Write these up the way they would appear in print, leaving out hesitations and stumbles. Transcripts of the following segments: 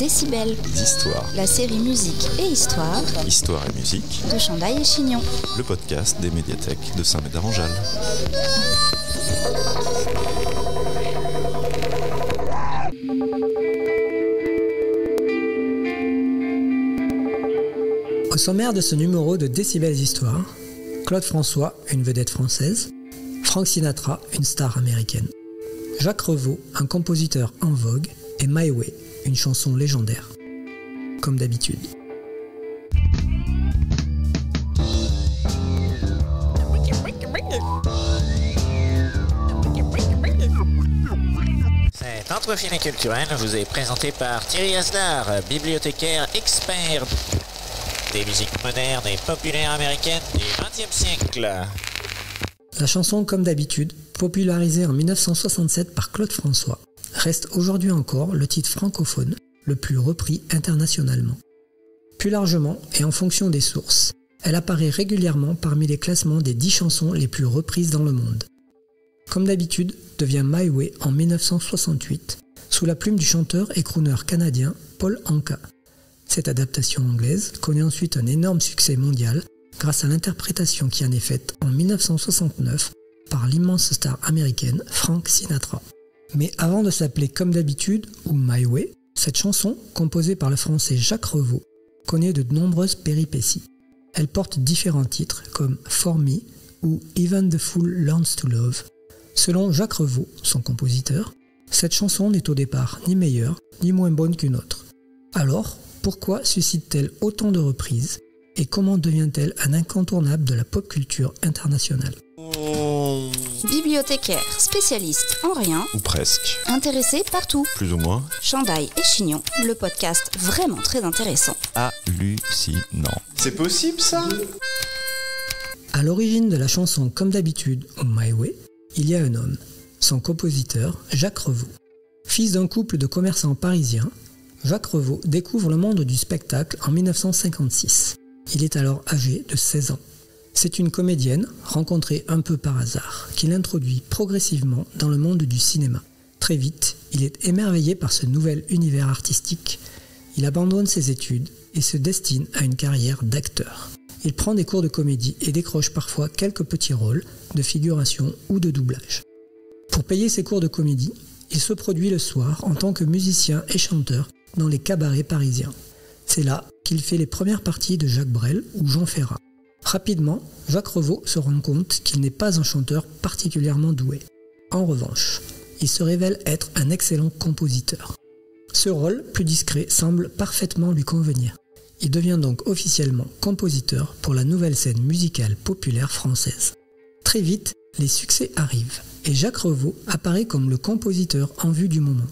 Décibels. D'histoire. La série musique et histoire. Histoire et musique. De Chandail et Chignon. Le podcast des médiathèques de Saint-Médard-en-Jalles. Au sommaire de ce numéro de Décibels Histoire, Claude François, une vedette française, Frank Sinatra, une star américaine, Jacques Revaux, un compositeur en vogue, et My Way, une chanson légendaire. Comme d'habitude. Cet entrefilet culturel vous est présenté par Thierry Asdar, bibliothécaire expert des musiques modernes et populaires américaines du XXe siècle. La chanson Comme d'habitude, popularisée en 1967 par Claude François, reste aujourd'hui encore le titre francophone le plus repris internationalement. Plus largement, et en fonction des sources, elle apparaît régulièrement parmi les classements des 10 chansons les plus reprises dans le monde. Comme d'habitude, devient My Way en 1968, sous la plume du chanteur et crooner canadien Paul Anka. Cette adaptation anglaise connaît ensuite un énorme succès mondial grâce à l'interprétation qui en est faite en 1969 par l'immense star américaine Frank Sinatra. Mais avant de s'appeler Comme d'habitude ou My Way, cette chanson, composée par le français Jacques Revaux, connaît de nombreuses péripéties. Elle porte différents titres comme For Me ou Even the Fool Learns to Love. Selon Jacques Revaux, son compositeur, cette chanson n'est au départ ni meilleure ni moins bonne qu'une autre. Alors, pourquoi suscite-t-elle autant de reprises et comment devient-elle un incontournable de la pop culture internationale ? Bibliothécaire, spécialiste en rien, Ou presque. intéressé partout. Plus ou moins. Chandail et Chignon, le podcast vraiment très intéressant. Hallucinant. C'est possible ça ? À l'origine de la chanson Comme d'habitude ou My Way, il y a un homme, son compositeur Jacques Revaux. Fils d'un couple de commerçants parisiens, Jacques Revaux découvre le monde du spectacle en 1956. Il est alors âgé de 16 ans. C'est une comédienne, rencontrée un peu par hasard, qui l'introduit progressivement dans le monde du cinéma. Très vite, il est émerveillé par ce nouvel univers artistique. Il abandonne ses études et se destine à une carrière d'acteur. Il prend des cours de comédie et décroche parfois quelques petits rôles de figuration ou de doublage. Pour payer ses cours de comédie, il se produit le soir en tant que musicien et chanteur dans les cabarets parisiens. C'est là qu'il fait les premières parties de Jacques Brel ou Jean Ferrat. Rapidement, Jacques Revaux se rend compte qu'il n'est pas un chanteur particulièrement doué. En revanche, il se révèle être un excellent compositeur. Ce rôle, plus discret, semble parfaitement lui convenir. Il devient donc officiellement compositeur pour la nouvelle scène musicale populaire française. Très vite, les succès arrivent et Jacques Revaux apparaît comme le compositeur en vue du moment.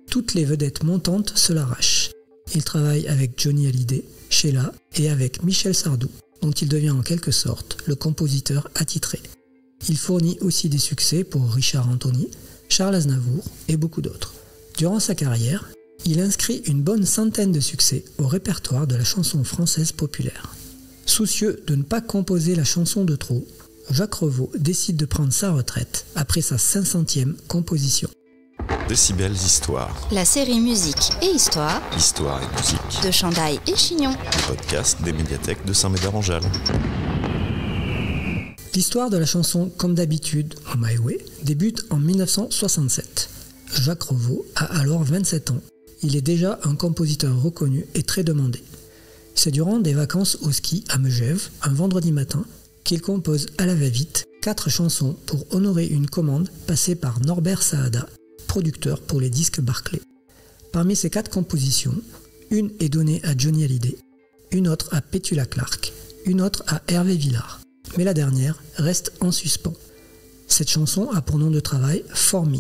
Toutes les vedettes montantes se l'arrachent. Il travaille avec Johnny Hallyday, Sheila et avec Michel Sardou, dont il devient en quelque sorte le compositeur attitré. Il fournit aussi des succès pour Richard Anthony, Charles Aznavour et beaucoup d'autres. Durant sa carrière, il inscrit une bonne centaine de succès au répertoire de la chanson française populaire. Soucieux de ne pas composer la chanson de trop, Jacques Revaux décide de prendre sa retraite après sa 500e composition. Décibels Histoire. La série musique et histoire Histoire et musique. de Chandail et Chignon. Le podcast des médiathèques de Saint-Médard-en-Jalles. L'histoire de la chanson Comme d'habitude, My Way, débute en 1967. Jacques Revaux a alors 27 ans. Il est déjà un compositeur reconnu et très demandé. C'est durant des vacances au ski à Megève, un vendredi matin, qu'il compose à la va-vite 4 chansons pour honorer une commande passée par Norbert Saada, producteur pour les disques Barclay. Parmi ces 4 compositions, une est donnée à Johnny Hallyday, une autre à Petula Clark, une autre à Hervé Villard, mais la dernière reste en suspens. Cette chanson a pour nom de travail For Me,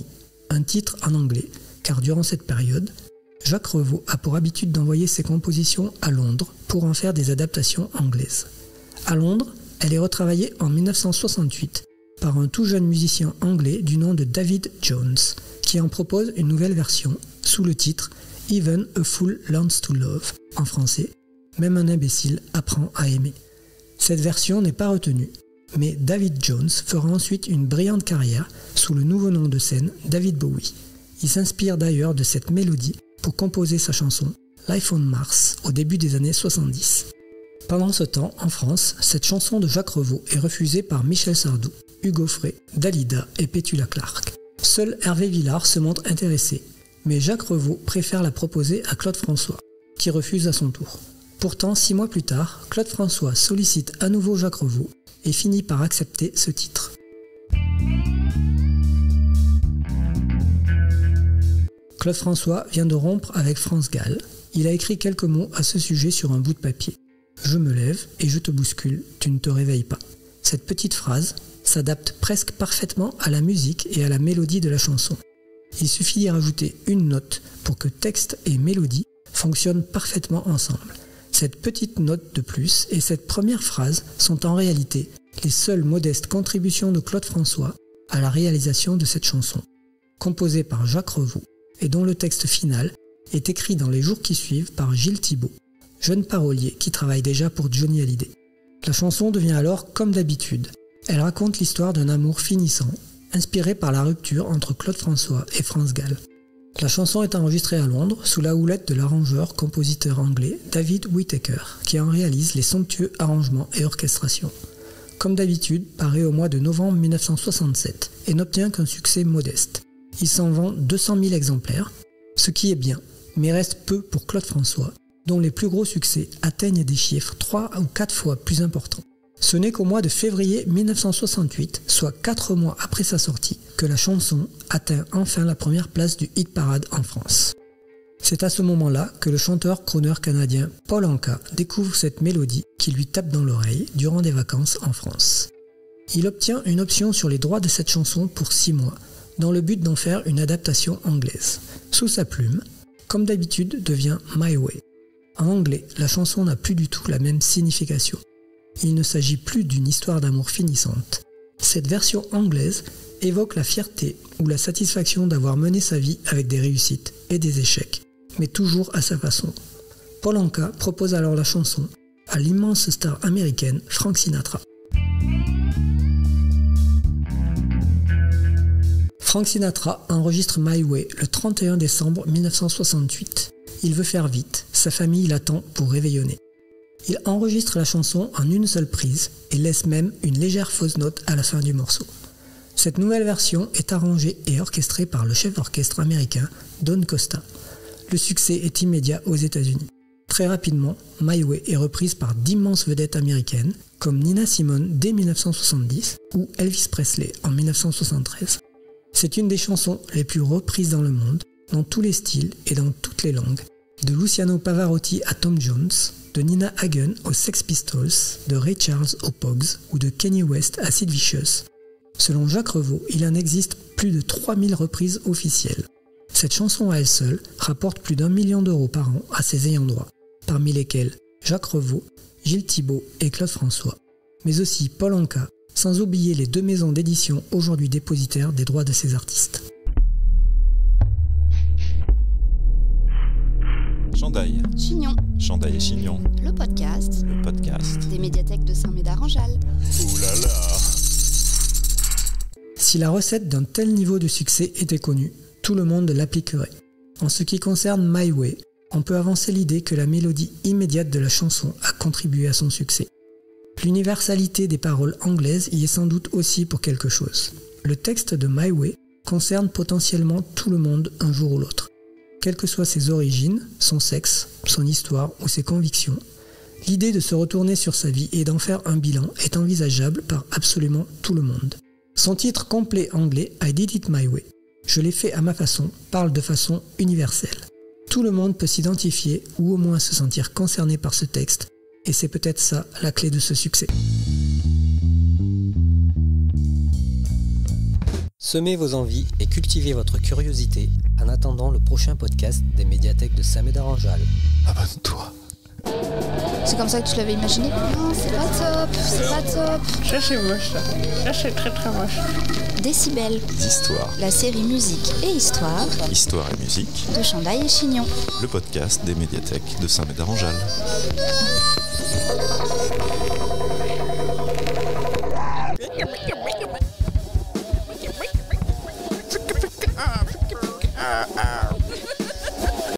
un titre en anglais, car durant cette période, Jacques Revaux a pour habitude d'envoyer ses compositions à Londres pour en faire des adaptations anglaises. À Londres, elle est retravaillée en 1968 par un tout jeune musicien anglais du nom de David Jones, qui en propose une nouvelle version sous le titre Even a Fool Learns to Love, en français, même un imbécile apprend à aimer. Cette version n'est pas retenue, mais David Jones fera ensuite une brillante carrière sous le nouveau nom de scène David Bowie. Il s'inspire d'ailleurs de cette mélodie pour composer sa chanson Life on Mars au début des années 70. Pendant ce temps, en France, cette chanson de Jacques Revaux est refusée par Michel Sardou, Hugo Frey, Dalida et Petula Clark. Seul Hervé Villard se montre intéressé, mais Jacques Revaux préfère la proposer à Claude François, qui refuse à son tour. Pourtant, 6 mois plus tard, Claude François sollicite à nouveau Jacques Revaux et finit par accepter ce titre. Claude François vient de rompre avec France Gall. Il a écrit quelques mots à ce sujet sur un bout de papier. « Je me lève et je te bouscule, tu ne te réveilles pas ». Cette petite phrase s'adapte presque parfaitement à la musique et à la mélodie de la chanson. Il suffit d'y rajouter une note pour que texte et mélodie fonctionnent parfaitement ensemble. Cette petite note de plus et cette première phrase sont en réalité les seules modestes contributions de Claude François à la réalisation de cette chanson, composée par Jacques Revaux et dont le texte final est écrit dans les jours qui suivent par Gilles Thibault, jeune parolier qui travaille déjà pour Johnny Hallyday. La chanson devient alors comme d'habitude. Elle raconte l'histoire d'un amour finissant, inspiré par la rupture entre Claude François et France Gall. La chanson est enregistrée à Londres sous la houlette de l'arrangeur-compositeur anglais David Whittaker, qui en réalise les somptueux arrangements et orchestrations. Comme d'habitude, paraît au mois de novembre 1967 et n'obtient qu'un succès modeste. Il s'en vend 200 000 exemplaires, ce qui est bien, mais reste peu pour Claude François, dont les plus gros succès atteignent des chiffres 3 ou 4 fois plus importants. Ce n'est qu'au mois de février 1968, soit 4 mois après sa sortie, que la chanson atteint enfin la première place du hit parade en France. C'est à ce moment-là que le chanteur-crooner canadien Paul Anka découvre cette mélodie qui lui tape dans l'oreille durant des vacances en France. Il obtient une option sur les droits de cette chanson pour 6 mois, dans le but d'en faire une adaptation anglaise. Sous sa plume, comme d'habitude, devient My Way. En anglais, la chanson n'a plus du tout la même signification. Il ne s'agit plus d'une histoire d'amour finissante. Cette version anglaise évoque la fierté ou la satisfaction d'avoir mené sa vie avec des réussites et des échecs, mais toujours à sa façon. Paul Anka propose alors la chanson à l'immense star américaine Frank Sinatra. Frank Sinatra enregistre My Way le 31 décembre 1968. Il veut faire vite, sa famille l'attend pour réveillonner. Il enregistre la chanson en une seule prise et laisse même une légère fausse note à la fin du morceau. Cette nouvelle version est arrangée et orchestrée par le chef d'orchestre américain Don Costa. Le succès est immédiat aux États-Unis. Très rapidement, My Way est reprise par d'immenses vedettes américaines comme Nina Simone dès 1970 ou Elvis Presley en 1973. C'est une des chansons les plus reprises dans le monde, dans tous les styles et dans toutes les langues. De Luciano Pavarotti à Tom Jones, de Nina Hagen aux Sex Pistols, de Ray Charles aux Pogues ou de Kanye West à Sid Vicious. Selon Jacques Revaux, il en existe plus de 3000 reprises officielles. Cette chanson à elle seule rapporte plus d'1 million d'euros par an à ses ayants droit, parmi lesquels Jacques Revaux, Gilles Thibault et Claude François, mais aussi Paul Anka, sans oublier les 2 maisons d'édition aujourd'hui dépositaires des droits de ces artistes. Chandail. Chignon, Chandail et Chignon. le podcast des médiathèques de Saint-Médard-en-Jalles. Ouh là là. Si la recette d'un tel niveau de succès était connue, tout le monde l'appliquerait. En ce qui concerne My Way, on peut avancer l'idée que la mélodie immédiate de la chanson a contribué à son succès. L'universalité des paroles anglaises y est sans doute aussi pour quelque chose. Le texte de My Way concerne potentiellement tout le monde un jour ou l'autre. Quelles que soient ses origines, son sexe, son histoire ou ses convictions, l'idée de se retourner sur sa vie et d'en faire un bilan est envisageable par absolument tout le monde. Son titre complet anglais, I Did It My Way, je l'ai fait à ma façon, parle de façon universelle. Tout le monde peut s'identifier ou au moins se sentir concerné par ce texte, et c'est peut-être ça la clé de ce succès. Semez vos envies et cultivez votre curiosité en attendant le prochain podcast des médiathèques de Saint-Médard-en-Jalles. Abonne-toi. C'est comme ça que tu l'avais imaginé? Non, c'est pas top, c'est pas top. Ça c'est moche, ça c'est très très moche. Décibel, Histoires. la série musique et histoire Histoire et musique. de Chandail et Chignon. Le podcast des médiathèques de Saint-Médard-en-Jalles. Ah,